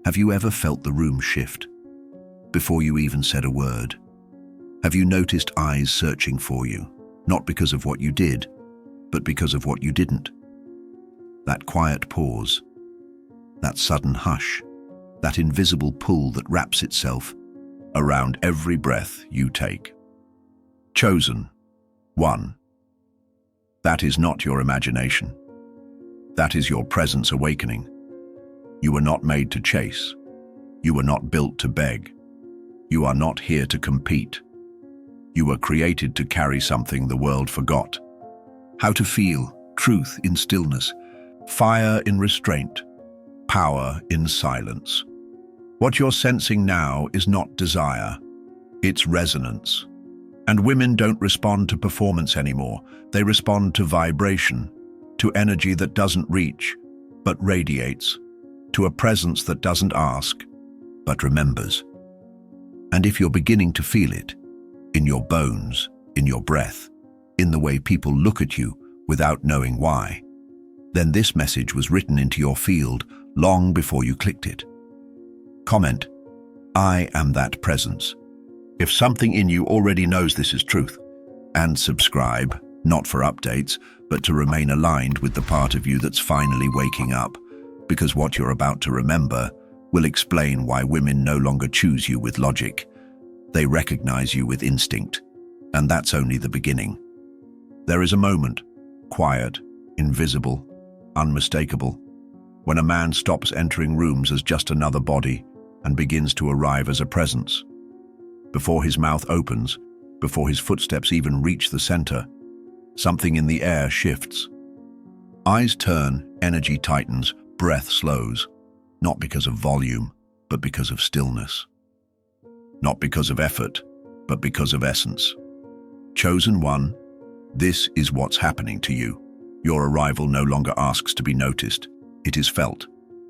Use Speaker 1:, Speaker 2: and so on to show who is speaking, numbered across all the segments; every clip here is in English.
Speaker 1: Have you ever felt the room shift before you even said a word? Have you noticed eyes searching for you, not because of what you did, but because of what you didn't? That quiet pause, that sudden hush, that invisible pull that wraps itself around every breath you take. Chosen, one. That is not your imagination. That is your presence awakening. You were not made to chase. You were not built to beg. You are not here to compete. You were created to carry something the world forgot. How to feel truth in stillness, fire in restraint, power in silence. What you're sensing now is not desire, it's resonance. And women don't respond to performance anymore. They respond to vibration, to energy that doesn't reach, but radiates, to a presence that doesn't ask, but remembers. And if you're beginning to feel it, in your bones, in your breath, in the way people look at you without knowing why, then this message was written into your field long before you clicked it. Comment, I am that presence. If something in you already knows this is truth. And subscribe, not for updates, but to remain aligned with the part of you that's finally waking up, because what you're about to remember will explain why women no longer choose you with logic. They recognize you with instinct, and that's only the beginning. There is a moment, quiet, invisible, unmistakable, when a man stops entering rooms as just another body and begins to arrive as a presence. Before his mouth opens, before his footsteps even reach the center, something in the air shifts. Eyes turn, energy tightens, breath slows, not because of volume, but because of stillness. Not because of effort, but because of essence. Chosen one, this is what's happening to you. Your arrival no longer asks to be noticed. It is felt,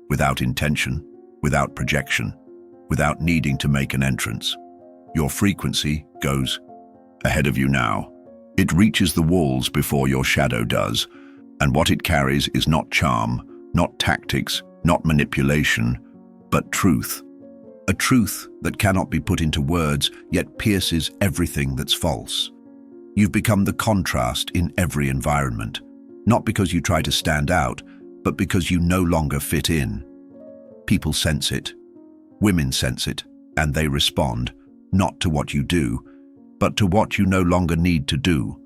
Speaker 1: without intention, without projection, without needing to make an entrance. Your frequency goes ahead of you now. It reaches the walls before your shadow does, and what it carries is not charm, not tactics, not manipulation, but truth. A truth that cannot be put into words, yet pierces everything that's false. You've become the contrast in every environment, not because you try to stand out, but because you no longer fit in. People sense it. Women sense it, and they respond, not to what you do, but to what you no longer need to do.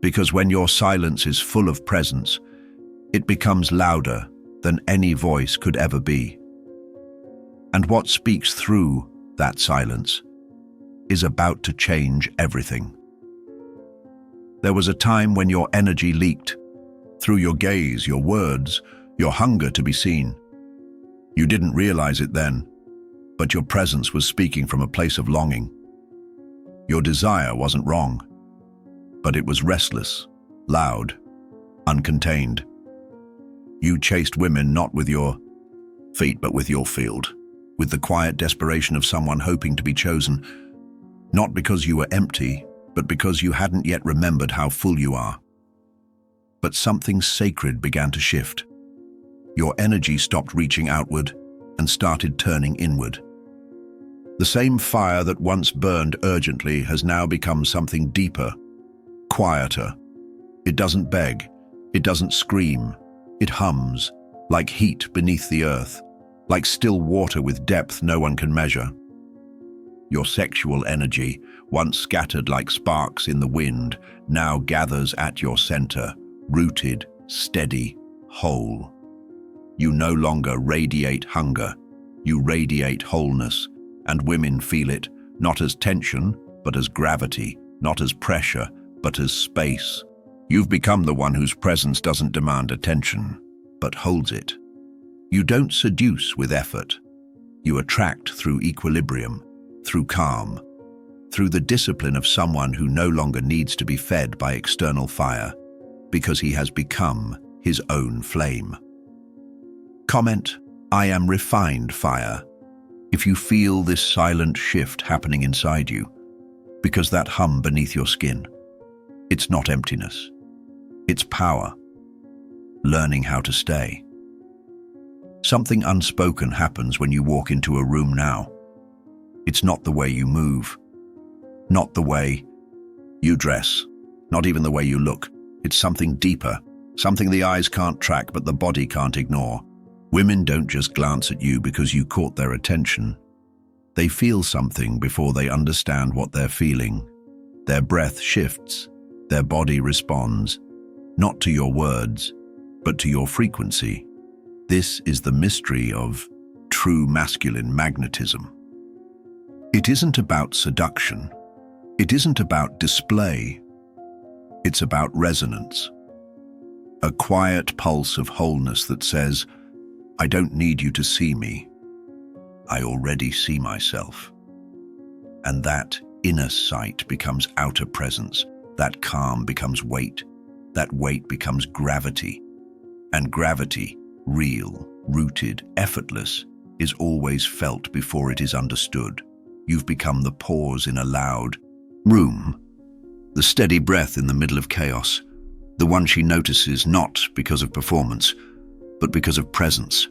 Speaker 1: Because when your silence is full of presence, it becomes louder than any voice could ever be. And what speaks through that silence is about to change everything. There was a time when your energy leaked, through your gaze, your words, your hunger to be seen. You didn't realize it then, but your presence was speaking from a place of longing. Your desire wasn't wrong, but it was restless, loud, uncontained. You chased women not with your feet, but with your field, with the quiet desperation of someone hoping to be chosen, not because you were empty, but because you hadn't yet remembered how full you are. But something sacred began to shift. Your energy stopped reaching outward and started turning inward. The same fire that once burned urgently has now become something deeper, quieter. It doesn't beg, it doesn't scream, it hums, like heat beneath the earth, like still water with depth no one can measure. Your sexual energy, once scattered like sparks in the wind, now gathers at your center, rooted, steady, whole. You no longer radiate hunger, you radiate wholeness, and women feel it, not as tension, but as gravity, not as pressure, but as space. You've become the one whose presence doesn't demand attention, but holds it. You don't seduce with effort. You attract through equilibrium, through calm, through the discipline of someone who no longer needs to be fed by external fire, because he has become his own flame. Comment, I am refined fire. If you feel this silent shift happening inside you, because that hum beneath your skin, it's not emptiness, it's power, learning how to stay. Something unspoken happens when you walk into a room now. It's not the way you move, not the way you dress, not even the way you look. It's something deeper, something the eyes can't track but the body can't ignore. Women don't just glance at you because you caught their attention. They feel something before they understand what they're feeling. Their breath shifts, their body responds, not to your words, but to your frequency. This is the mystery of true masculine magnetism. It isn't about seduction. It isn't about display. It's about resonance. A quiet pulse of wholeness that says, I don't need you to see me. I already see myself. And that inner sight becomes outer presence. That calm becomes weight. That weight becomes gravity. And gravity, real, rooted, effortless, is always felt before it is understood. You've become the pause in a loud room, the steady breath in the middle of chaos, the one she notices not because of performance, but because of presence.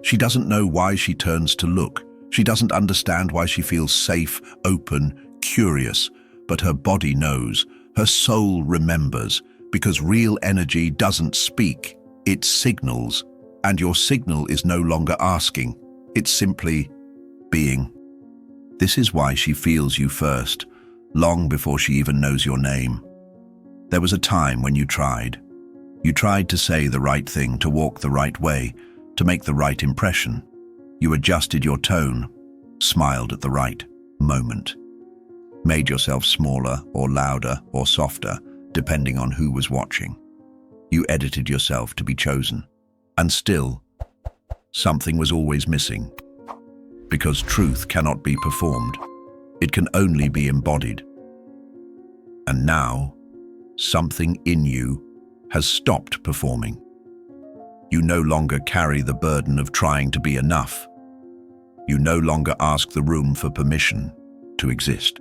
Speaker 1: She doesn't know why she turns to look. She doesn't understand why she feels safe, open, curious, but her body knows, her soul remembers, because real energy doesn't speak, it signals, and your signal is no longer asking, it's simply being. This is why she feels you first, long before she even knows your name. There was a time when you tried. You tried to say the right thing, to walk the right way, to make the right impression. You adjusted your tone, smiled at the right moment, made yourself smaller or louder or softer, depending on who was watching. You edited yourself to be chosen. And still, something was always missing. Because truth cannot be performed. It can only be embodied. And now, something in you has stopped performing. You no longer carry the burden of trying to be enough. You no longer ask the room for permission to exist.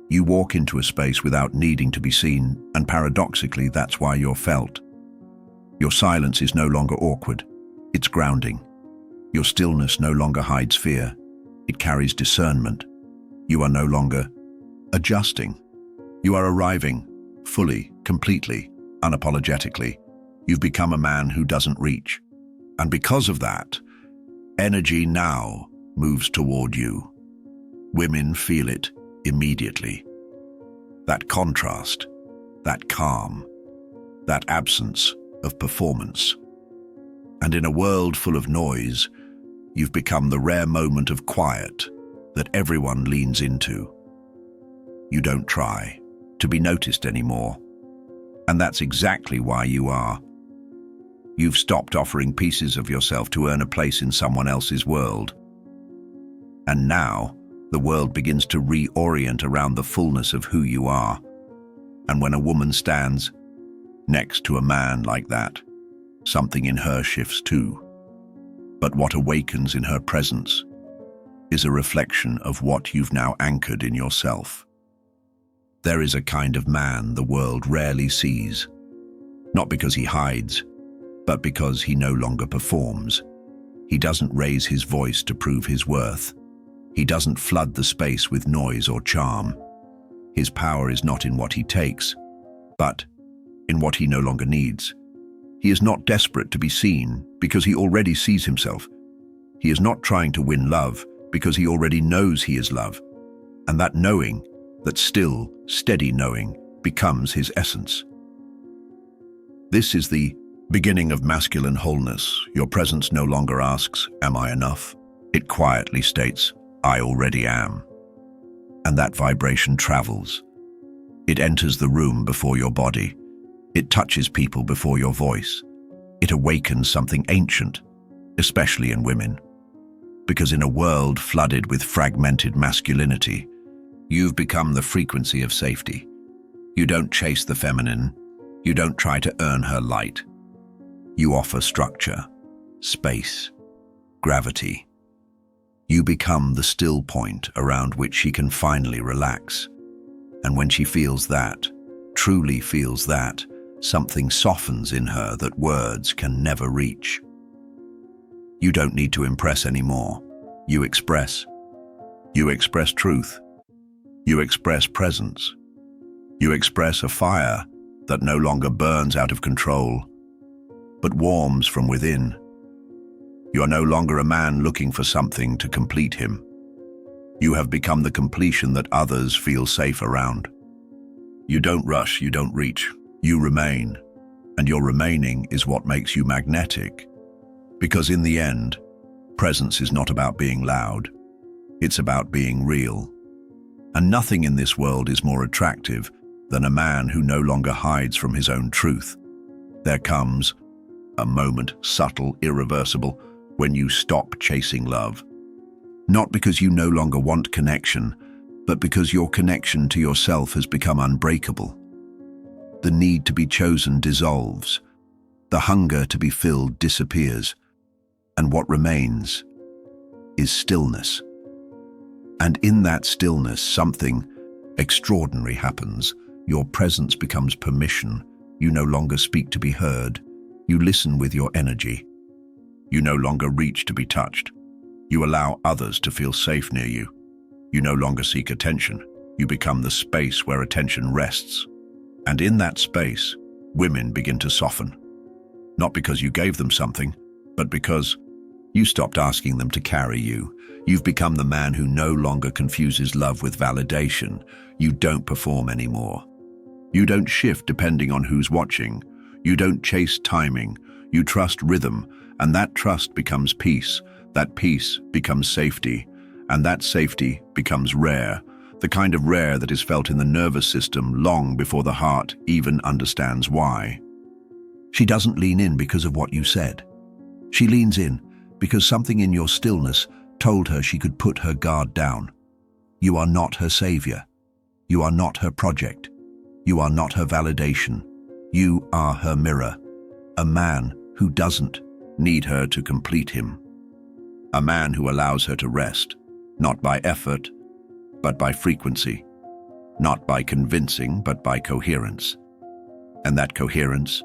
Speaker 1: You walk into a space without needing to be seen, and paradoxically, that's why you're felt. Your silence is no longer awkward, it's grounding. Your stillness no longer hides fear, it carries discernment. You are no longer adjusting. You are arriving, fully, completely, unapologetically. You've become a man who doesn't reach. And because of that, energy now moves toward you. Women feel it immediately. That contrast, that calm, that absence of performance. And in a world full of noise, you've become the rare moment of quiet that everyone leans into. You don't try to be noticed anymore. And that's exactly why you are. You've stopped offering pieces of yourself to earn a place in someone else's world. And now, the world begins to reorient around the fullness of who you are. And when a woman stands next to a man like that, something in her shifts too. But what awakens in her presence is a reflection of what you've now anchored in yourself. There is a kind of man the world rarely sees, not because he hides, but because he no longer performs. He doesn't raise his voice to prove his worth. He doesn't flood the space with noise or charm. His power is not in what he takes, but in what he no longer needs. He is not desperate to be seen because he already sees himself. He is not trying to win love because he already knows he is love. And that knowing, that still, steady knowing, becomes his essence. This is the beginning of masculine wholeness. Your presence no longer asks, "Am I enough?" It quietly states, "I already am." And that vibration travels. It enters the room before your body. It touches people before your voice. It awakens something ancient, especially in women. Because in a world flooded with fragmented masculinity, you've become the frequency of safety. You don't chase the feminine. You don't try to earn her light. You offer structure, space, gravity. You become the still point around which she can finally relax. And when she feels that, truly feels that, something softens in her that words can never reach. You don't need to impress anymore. You express. You express truth. You express presence. You express a fire that no longer burns out of control, but warms from within. You are no longer a man looking for something to complete him. You have become the completion that others feel safe around. You don't rush, you don't reach, you remain. And your remaining is what makes you magnetic. Because in the end, presence is not about being loud. It's about being real. And nothing in this world is more attractive than a man who no longer hides from his own truth. There comes a moment, subtle, irreversible, when you stop chasing love. Not because you no longer want connection, but because your connection to yourself has become unbreakable. The need to be chosen dissolves. The hunger to be filled disappears. And what remains is stillness. And in that stillness, something extraordinary happens. Your presence becomes permission. You no longer speak to be heard. You listen with your energy. You no longer reach to be touched. You allow others to feel safe near you. You no longer seek attention. You become the space where attention rests. And in that space, women begin to soften. Not because you gave them something, but because you stopped asking them to carry you. You've become the man who no longer confuses love with validation. You don't perform anymore. You don't shift depending on who's watching. You don't chase timing. You trust rhythm, and that trust becomes peace. That peace becomes safety, and that safety becomes rare. The kind of rare that is felt in the nervous system long before the heart even understands why. She doesn't lean in because of what you said. She leans in because something in your stillness told her she could put her guard down. You are not her savior. You are not her project. You are not her validation. You are her mirror. A man who doesn't need her to complete him. A man who allows her to rest, not by effort, but by frequency, not by convincing, but by coherence. And that coherence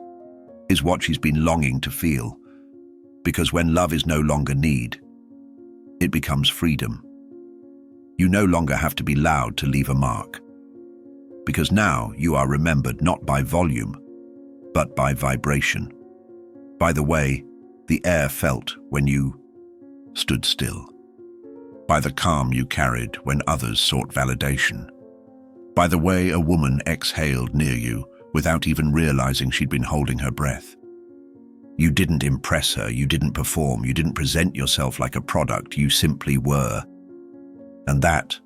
Speaker 1: is what she's been longing to feel, because when love is no longer need, it becomes freedom. You no longer have to be loud to leave a mark, because now you are remembered not by volume, but by vibration, by the way the air felt when you stood still, by the calm you carried when others sought validation, by the way a woman exhaled near you without even realizing she'd been holding her breath. You didn't impress her, you didn't perform, you didn't present yourself like a product, you simply were. And that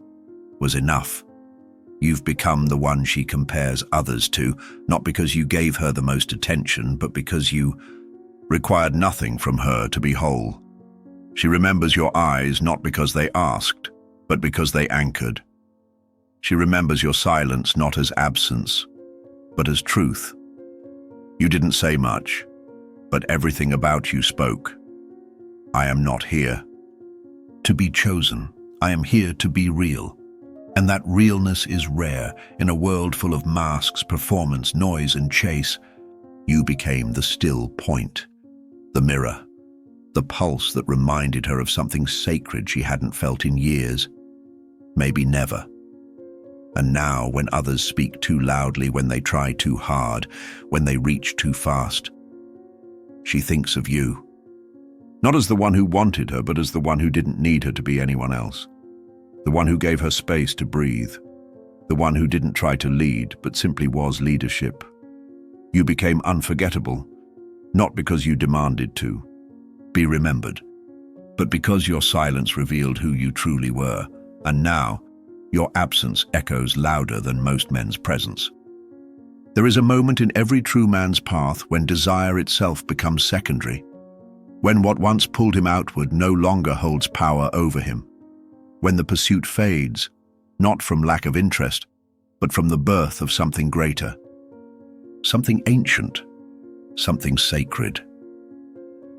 Speaker 1: was enough. You've become the one she compares others to, not because you gave her the most attention, but because you required nothing from her to be whole. She remembers your eyes not because they asked, but because they anchored. She remembers your silence not as absence, but as truth. You didn't say much, but everything about you spoke. I am not here to be chosen. I am here to be real. And that realness is rare in a world full of masks, performance, noise, and chase. You became the still point, the mirror, the pulse that reminded her of something sacred she hadn't felt in years, maybe never. And now, when others speak too loudly, when they try too hard, when they reach too fast, she thinks of you. Not as the one who wanted her, but as the one who didn't need her to be anyone else. The one who gave her space to breathe. The one who didn't try to lead, but simply was leadership. You became unforgettable, not because you demanded to be remembered, but because your silence revealed who you truly were, and now your absence echoes louder than most men's presence. There is a moment in every true man's path when desire itself becomes secondary, when what once pulled him outward no longer holds power over him, when the pursuit fades, not from lack of interest, but from the birth of something greater, something ancient, something sacred.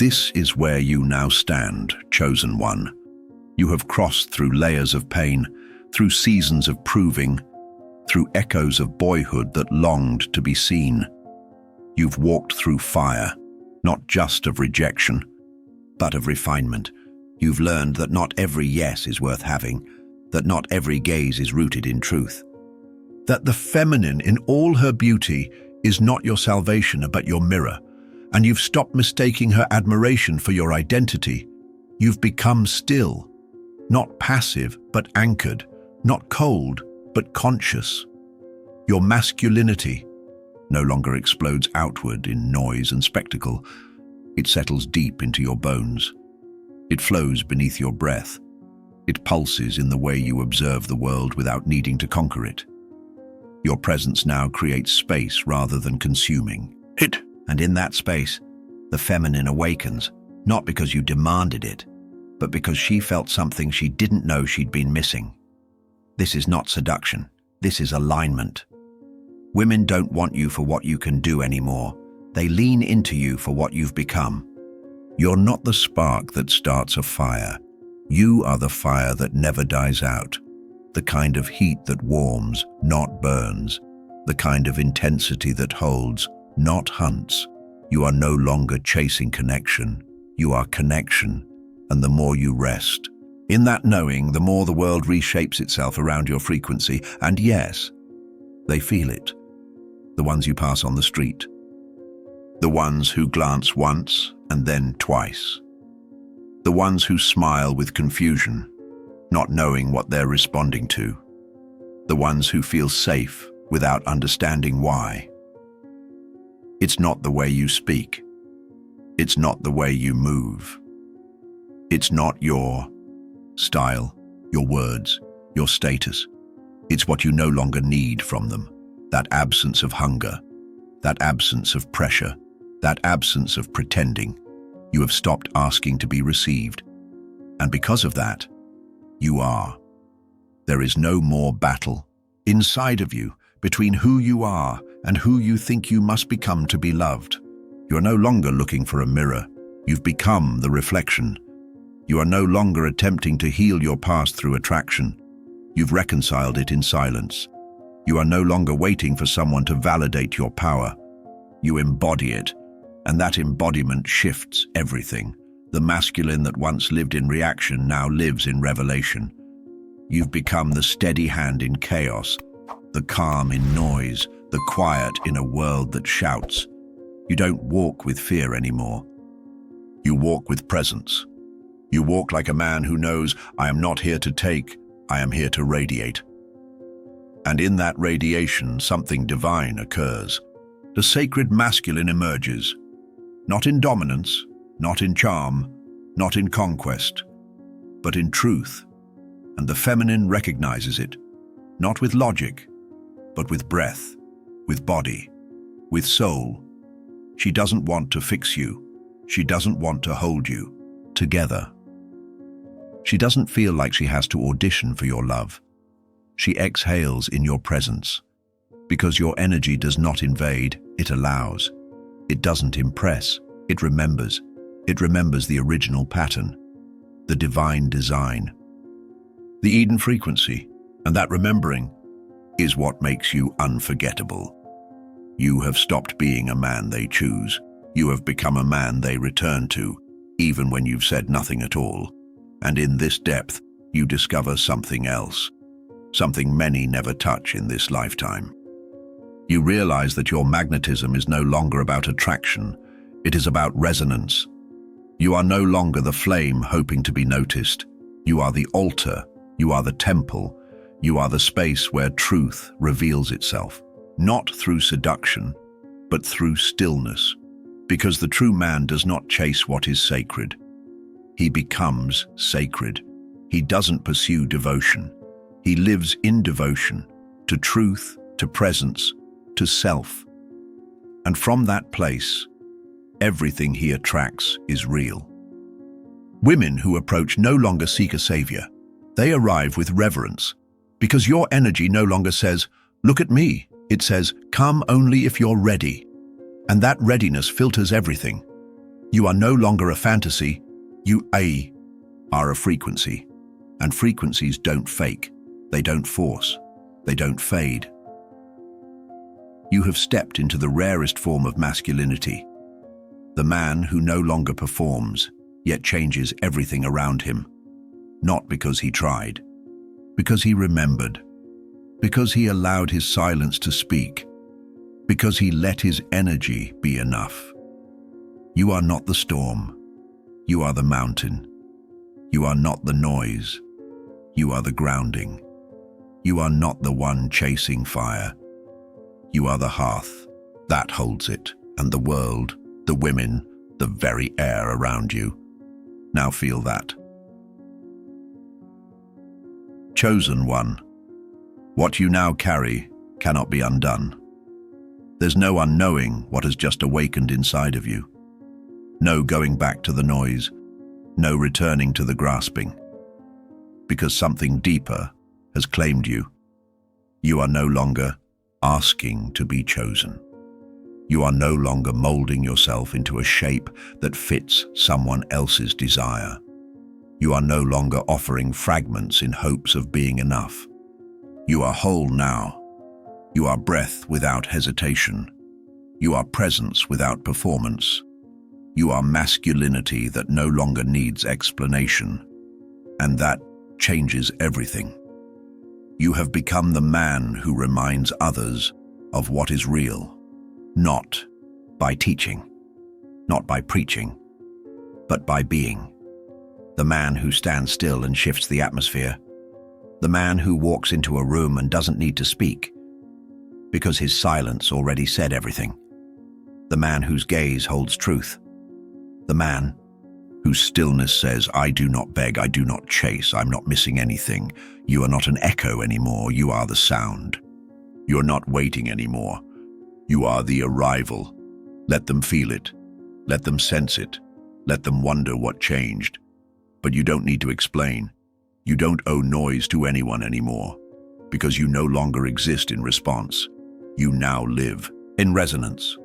Speaker 1: This is where you now stand, chosen one. You have crossed through layers of pain, through seasons of proving, through echoes of boyhood that longed to be seen. You've walked through fire, not just of rejection, but of refinement. You've learned that not every yes is worth having, that not every gaze is rooted in truth, that the feminine in all her beauty is not your salvation but your mirror, and you've stopped mistaking her admiration for your identity. You've become still, not passive but anchored, not cold but conscious. Your masculinity no longer explodes outward in noise and spectacle. It settles deep into your bones. It flows beneath your breath. It pulses in the way you observe the world without needing to conquer it. Your presence now creates space rather than consuming it. And in that space, the feminine awakens, not because you demanded it, but because she felt something she didn't know she'd been missing. This is not seduction. This is alignment. Women don't want you for what you can do anymore. They lean into you for what you've become. You're not the spark that starts a fire. You are the fire that never dies out. The kind of heat that warms, not burns. The kind of intensity that holds, not hunts. You are no longer chasing connection. You are connection. And the more you rest in that knowing, the more the world reshapes itself around your frequency. And yes, they feel it. The ones you pass on the street. The ones who glance once and then twice. The ones who smile with confusion, not knowing what they're responding to. The ones who feel safe without understanding why. It's not the way you speak. It's not the way you move. It's not your style, your words, your status. It's what you no longer need from them. That absence of hunger, that absence of pressure, that absence of pretending. You have stopped asking to be received. And because of that, you are. There is no more battle inside of you between who you are and who you think you must become to be loved. You are no longer looking for a mirror. You've become the reflection. You are no longer attempting to heal your past through attraction. You've reconciled it in silence. You are no longer waiting for someone to validate your power. You embody it, and that embodiment shifts everything. The masculine that once lived in reaction now lives in revelation. You've become the steady hand in chaos, the calm in noise, the quiet in a world that shouts. You don't walk with fear anymore. You walk with presence. You walk like a man who knows, I am not here to take, I am here to radiate. And in that radiation, something divine occurs. The sacred masculine emerges, not in dominance, not in charm, not in conquest, but in truth. And the feminine recognizes it, not with logic, but with breath, with body, with soul. She doesn't want to fix you. She doesn't want to hold you together. She doesn't feel like she has to audition for your love. She exhales in your presence. Because your energy does not invade, it allows. It doesn't impress, it remembers. It remembers the original pattern, the divine design, the Eden frequency, and that remembering is what makes you unforgettable. You have stopped being a man they choose. You have become a man they return to, even when you've said nothing at all. And in this depth, you discover something else, something many never touch in this lifetime. You realize that your magnetism is no longer about attraction, it is about resonance. You are no longer the flame hoping to be noticed. You are the altar, you are the temple, you are the space where truth reveals itself, not through seduction, but through stillness. Because the true man does not chase what is sacred. He becomes sacred. He doesn't pursue devotion. He lives in devotion, to truth, to presence, to self. And from that place, everything he attracts is real. Women who approach no longer seek a savior. They arrive with reverence, because your energy no longer says, look at me. It says, come only if you're ready. And that readiness filters everything. You are no longer a fantasy. You are a frequency. And frequencies don't fake. They don't force. They don't fade. You have stepped into the rarest form of masculinity. The man who no longer performs. yet changes everything around him. Not because he tried, because he remembered, because he allowed his silence to speak, because he let his energy be enough. You are not the storm. You are the mountain. You are not the noise. You are the grounding. You are not the one chasing fire. You are the hearth that holds it, and the world, the women, the very air around you. Now feel that. Chosen one. What you now carry cannot be undone. There's no unknowing what has just awakened inside of you. No going back to the noise. No returning to the grasping. Because something deeper has claimed you. You are no longer asking to be chosen. You are no longer molding yourself into a shape that fits someone else's desire. You are no longer offering fragments in hopes of being enough. You are whole now. You are breath without hesitation. You are presence without performance. You are masculinity that no longer needs explanation. And that changes everything. You have become the man who reminds others of what is real, not by teaching, not by preaching, but by being. The man who stands still and shifts the atmosphere. The man who walks into a room and doesn't need to speak, because his silence already said everything. The man whose gaze holds truth. The man whose stillness says, I do not beg, I do not chase, I'm not missing anything. You are not an echo anymore, you are the sound. You're not waiting anymore. You are the arrival. Let them feel it. Let them sense it. Let them wonder what changed. But you don't need to explain. You don't owe noise to anyone anymore, because you no longer exist in response. You now live in resonance.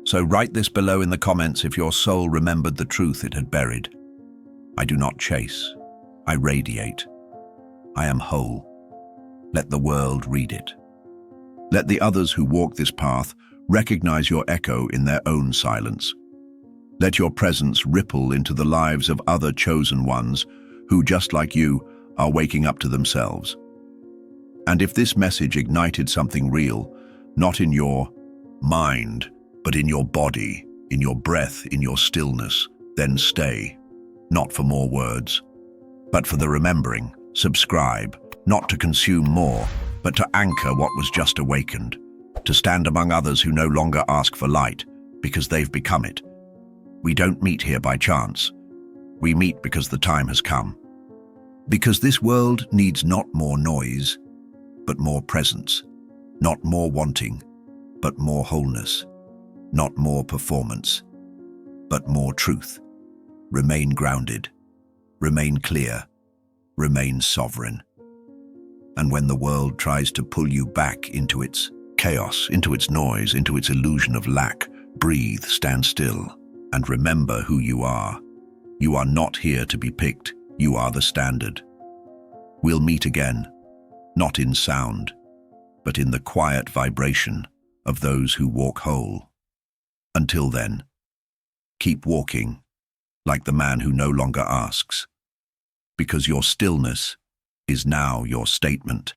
Speaker 1: So write this below in the comments if your soul remembered the truth it had buried. I do not chase. I radiate. I am whole. Let the world read it. Let the others who walk this path recognize your echo in their own silence. Let your presence ripple into the lives of other chosen ones who, just like you, are waking up to themselves. And if this message ignited something real, not in your mind, but in your body, in your breath, in your stillness, then stay, not for more words, but for the remembering. Subscribe, not to consume more, but to anchor what was just awakened, to stand among others who no longer ask for light, because they've become it. We don't meet here by chance. We meet because the time has come. Because this world needs not more noise, but more presence, not more wanting, but more wholeness. Not more performance, but more truth. Remain grounded, remain clear, remain sovereign. And when the world tries to pull you back into its chaos, into its noise, into its illusion of lack, breathe, stand still, and remember who you are. You are not here to be picked, you are the standard. We'll meet again, not in sound, but in the quiet vibration of those who walk whole. Until then, keep walking like the man who no longer asks, because your stillness is now your statement.